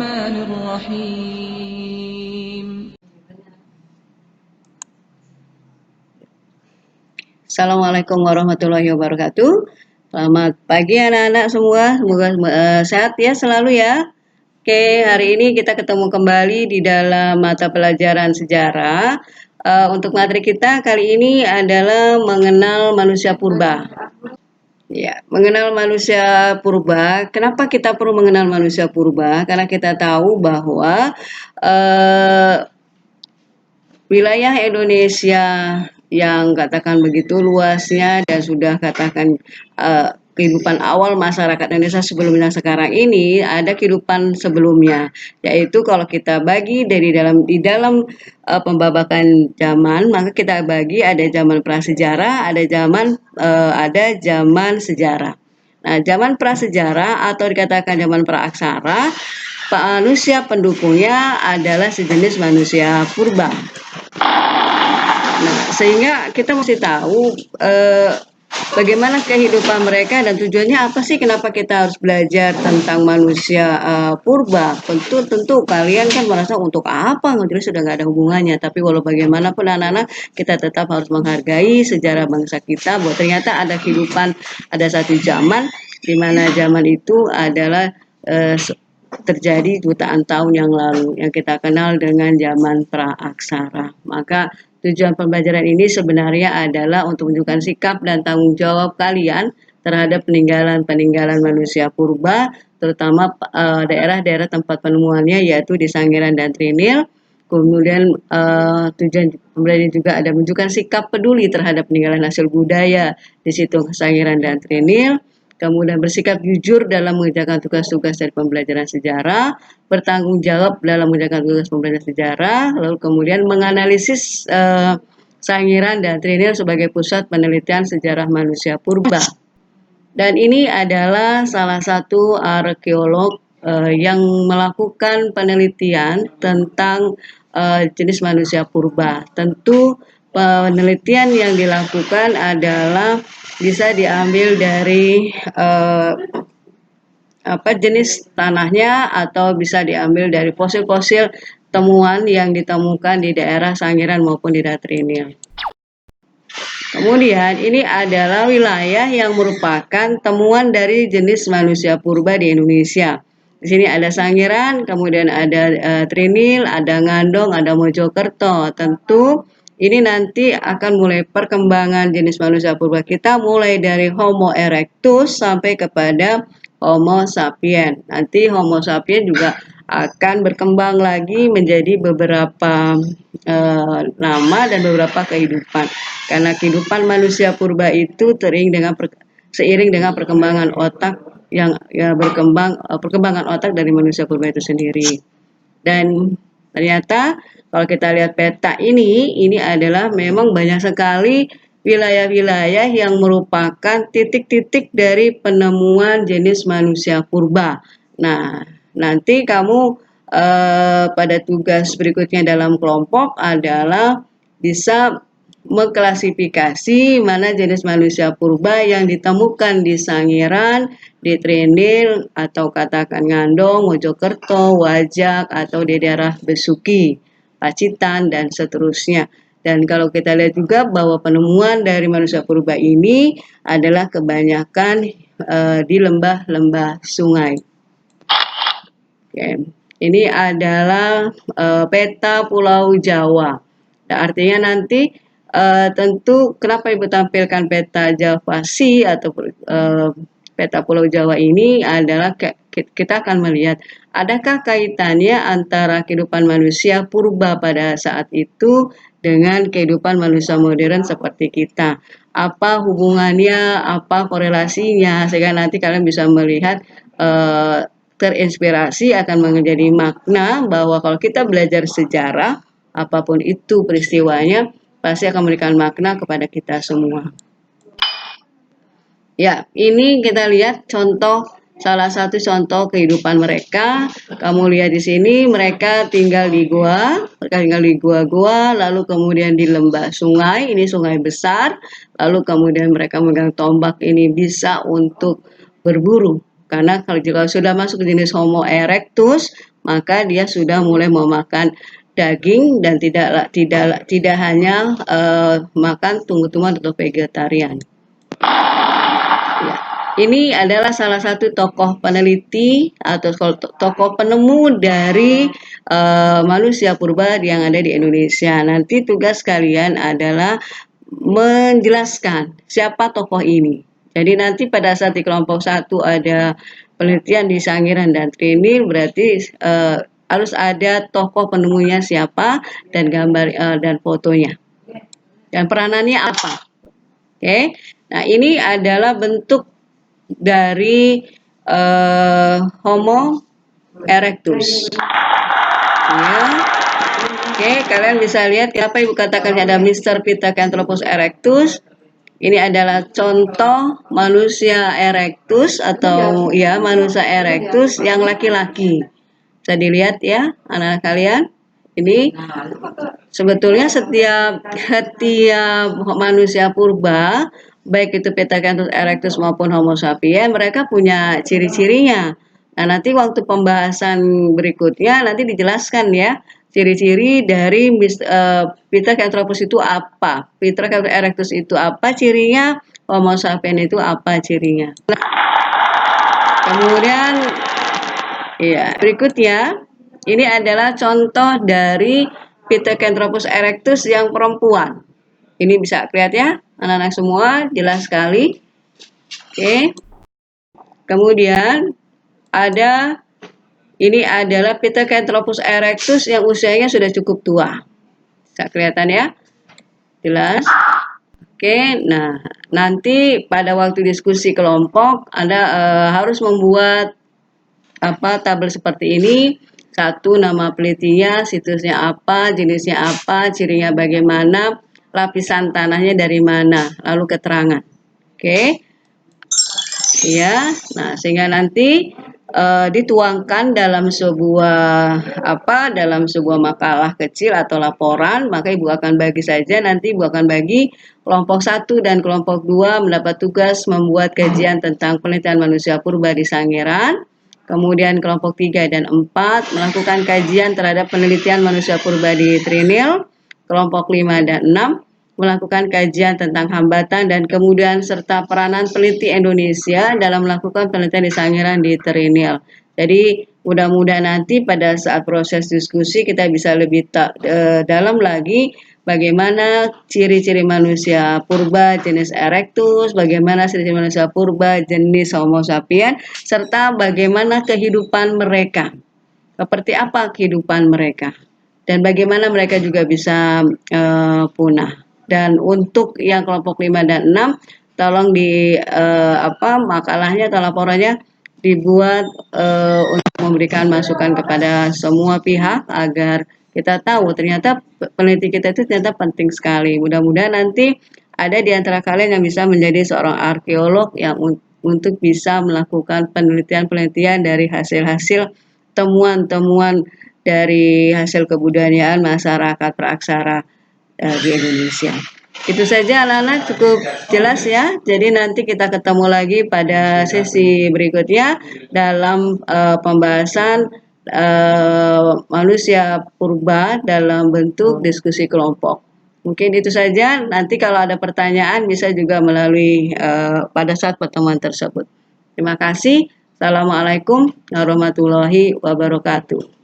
الرحمن الرحيم. Assalamualaikum warahmatullahi wabarakatuh. Selamat pagi anak-anak semua. Semoga sehat ya selalu ya. Oke, hari ini kita ketemu kembali di dalam mata pelajaran sejarah. Untuk materi kita kali ini adalah mengenal manusia purba. Ya, mengenal manusia purba. Kenapa kita perlu mengenal manusia purba? Karena kita tahu bahwa wilayah Indonesia yang katakan begitu luasnya dan sudah katakan kehidupan awal masyarakat Indonesia sebelum yang sekarang ini ada kehidupan sebelumnya, yaitu kalau kita bagi di dalam pembabakan zaman, maka kita bagi ada zaman prasejarah, ada zaman sejarah. Nah, zaman prasejarah atau dikatakan zaman praaksara, manusia pendukungnya adalah sejenis manusia purba. Nah, sehingga kita mesti tahu bagaimana kehidupan mereka dan tujuannya apa sih, kenapa kita harus belajar tentang manusia purba. Tentu kalian kan merasa untuk apa, jadi sudah nggak ada hubungannya. Tapi walau bagaimanapun anak-anak, kita tetap harus menghargai sejarah bangsa kita, bahwa ternyata ada satu zaman di mana zaman itu adalah terjadi jutaan tahun yang lalu, yang kita kenal dengan zaman praaksara. Maka tujuan pembelajaran ini sebenarnya adalah untuk menunjukkan sikap dan tanggung jawab kalian terhadap peninggalan manusia purba, terutama daerah-daerah tempat penemuannya, yaitu di Sangiran dan Trinil. Kemudian tujuan pembelajaran juga ada menunjukkan sikap peduli terhadap peninggalan hasil budaya di situ Sangiran dan Trinil. Kemudian bersikap jujur dalam mengerjakan tugas-tugas dari pembelajaran sejarah, bertanggung jawab dalam mengerjakan tugas pembelajaran sejarah, lalu kemudian menganalisis Sangiran dan Trinil sebagai pusat penelitian sejarah manusia purba. Dan ini adalah salah satu arkeolog yang melakukan penelitian tentang jenis manusia purba. Tentu penelitian yang dilakukan adalah bisa diambil dari jenis tanahnya, atau bisa diambil dari fosil-fosil temuan yang ditemukan di daerah Sangiran maupun di daerah Trinil. Kemudian ini adalah wilayah yang merupakan temuan dari jenis manusia purba di Indonesia. Di sini ada Sangiran, kemudian ada Trinil, ada Ngandong, ada Mojokerto. Tentu ini nanti akan mulai perkembangan jenis manusia purba kita, mulai dari Homo erectus sampai kepada Homo sapiens. Nanti Homo sapiens juga akan berkembang lagi menjadi beberapa nama dan beberapa kehidupan. Karena kehidupan manusia purba itu seiring dengan perkembangan otak perkembangan otak dari manusia purba itu sendiri. Dan ternyata kalau kita lihat peta ini adalah memang banyak sekali wilayah-wilayah yang merupakan titik-titik dari penemuan jenis manusia purba. Nah, nanti kamu pada tugas berikutnya dalam kelompok adalah bisa mengklasifikasi mana jenis manusia purba yang ditemukan di Sangiran, di Trinil, atau katakan Ngandong, Mojokerto, Wajak, atau di daerah Besuki, Pacitan, dan seterusnya. Dan kalau kita lihat juga bahwa penemuan dari manusia purba ini adalah kebanyakan di lembah-lembah sungai. Oke. Ini adalah peta Pulau Jawa. Nah, artinya nanti tentu kenapa Ibu tampilkan peta Javasi atau peta Pulau Jawa ini adalah kita akan melihat adakah kaitannya antara kehidupan manusia purba pada saat itu dengan kehidupan manusia modern seperti kita. Apa hubungannya, apa korelasinya, sehingga nanti kalian bisa melihat terinspirasi akan menjadi makna bahwa kalau kita belajar sejarah, apapun itu peristiwanya, pasti akan memberikan makna kepada kita semua. Ya, ini kita lihat salah satu contoh kehidupan mereka. Kamu lihat di sini mereka tinggal di gua-gua, lalu kemudian di lembah sungai, ini sungai besar, lalu kemudian mereka megang tombak ini bisa untuk berburu. Karena kalau sudah masuk ke jenis Homo erectus, maka dia sudah mulai mau makan daging dan tidak hanya makan tumbuh-tumbuhan atau vegetarian. Ya. Ini adalah salah satu tokoh peneliti atau tokoh penemu dari manusia purba yang ada di Indonesia. Nanti tugas kalian adalah menjelaskan siapa tokoh ini. Jadi nanti pada saat di kelompok 1 ada penelitian di Sangiran dan Trinil, berarti harus ada tokoh penemunya siapa dan gambar dan fotonya. Dan peranannya apa? Oke. Nah, ini adalah bentuk dari Homo erectus. Ya. Oke, kalian bisa lihat kenapa Ibu katakan ada Mr. Pithecanthropus erectus. Ini adalah contoh manusia erectus atau ya manusia erectus yang laki-laki. Bisa dilihat ya, anak-anak kalian. Ini sebetulnya setiap manusia purba, baik itu Pithecanthropus erectus maupun Homo sapiens, mereka punya ciri-cirinya. Nah, nanti waktu pembahasan berikutnya nanti dijelaskan ya ciri-ciri dari Pithecanthropus itu apa, Pithecanthropus erectus itu apa cirinya, Homo sapiens itu apa cirinya. Kemudian ya berikutnya ini adalah contoh dari Pithecanthropus erectus yang perempuan. Ini bisa lihat ya anak-anak semua, jelas sekali. Oke. Kemudian ini adalah Pithecanthropus erectus yang usianya sudah cukup tua. Bisa kelihatan ya? Jelas? Oke, nah nanti pada waktu diskusi kelompok Anda harus membuat tabel seperti ini. 1, nama pelitinya, situsnya apa, jenisnya apa, cirinya bagaimana, lapisan tanahnya dari mana, lalu keterangan. Oke. Ya, nah sehingga nanti dituangkan dalam dalam sebuah makalah kecil atau laporan, maka Ibu akan bagi saja, nanti Ibu akan bagi kelompok 1 dan kelompok 2 mendapat tugas membuat kajian tentang penelitian manusia purba di Sangiran. Kemudian kelompok 3 dan 4 melakukan kajian terhadap penelitian manusia purba di Trinil. Kelompok 5 dan 6 melakukan kajian tentang hambatan dan kemudian serta peranan peneliti Indonesia dalam melakukan penelitian di Sangiran di Trinil. Jadi mudah-mudahan nanti pada saat proses diskusi kita bisa lebih dalam lagi bagaimana ciri-ciri manusia purba jenis erectus, bagaimana ciri-ciri manusia purba jenis Homo sapiens, serta bagaimana kehidupan mereka. Seperti apa kehidupan mereka dan bagaimana mereka juga bisa punah. Dan untuk yang kelompok 5 dan 6 tolong makalahnya atau laporannya dibuat untuk memberikan masukan kepada semua pihak agar kita tahu ternyata peneliti kita itu ternyata penting sekali. Mudah-mudahan nanti ada di antara kalian yang bisa menjadi seorang arkeolog yang untuk bisa melakukan penelitian-penelitian dari hasil-hasil temuan-temuan dari hasil kebudayaan masyarakat praksara di Indonesia. Itu saja anak-anak, cukup jelas ya. Jadi nanti kita ketemu lagi pada sesi berikutnya dalam pembahasan manusia purba dalam bentuk diskusi kelompok. Mungkin itu saja. Nanti kalau ada pertanyaan bisa juga melalui pada saat pertemuan tersebut. Terima kasih. Assalamualaikum warahmatullahi wabarakatuh.